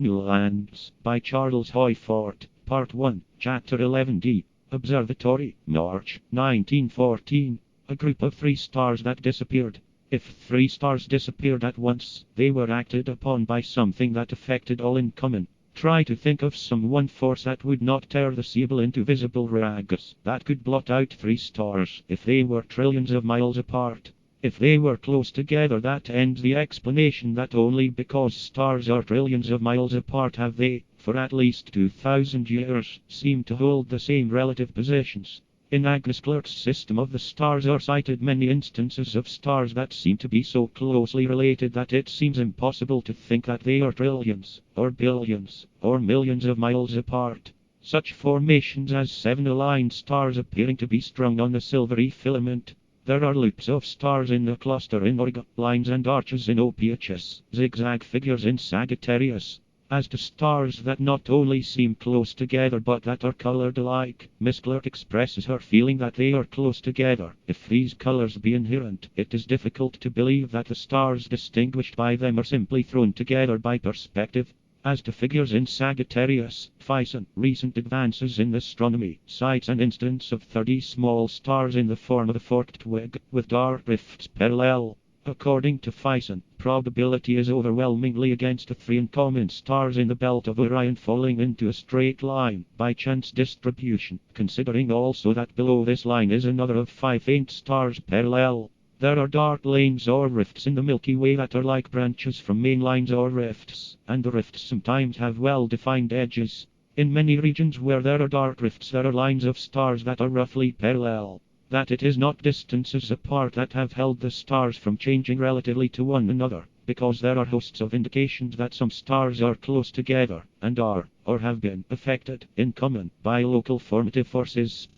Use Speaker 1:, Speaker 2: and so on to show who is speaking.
Speaker 1: New Lands by Charles Hoyfort. Part 1, Chapter 11d. Observatory, March 1914. A group of 3 stars that disappeared. If 3 stars disappeared at once, they were acted upon by something that affected all in common. Try to think of some one force that would not tear the Siebel into visible rags, that could blot out 3 stars if they were trillions of miles apart. If they were close together, that ends the explanation that only because stars are trillions of miles apart have they, for at least 2,000 years, seemed to hold the same relative positions. In Agnes Clerke's system of the stars are cited many instances of stars that seem to be so closely related that it seems impossible to think that they are trillions, or billions, or millions of miles apart. Such formations as 7 aligned stars appearing to be strung on a silvery filament. There are loops of stars in the cluster in Origa, lines and arches in Ophiuchus, zigzag figures in Sagittarius. As to stars that not only seem close together but that are colored alike, Miss Clerke expresses her feeling that they are close together. If these colors be inherent, it is difficult to believe that the stars distinguished by them are simply thrown together by perspective. As to figures in Sagittarius, Fison, recent advances in astronomy, cites an instance of 30 small stars in the form of a forked twig, with dark rifts parallel. According to Fison, probability is overwhelmingly against the 3 uncommon stars in the belt of Orion falling into a straight line, by chance distribution, considering also that below this line is another of 5 faint stars parallel. There are dark lanes or rifts in the Milky Way that are like branches from main lines or rifts, and the rifts sometimes have well-defined edges. In many regions where there are dark rifts there are lines of stars that are roughly parallel. That it is not distances apart that have held the stars from changing relatively to one another, because there are hosts of indications that some stars are close together, and are, or have been, affected, in common, by local formative forces.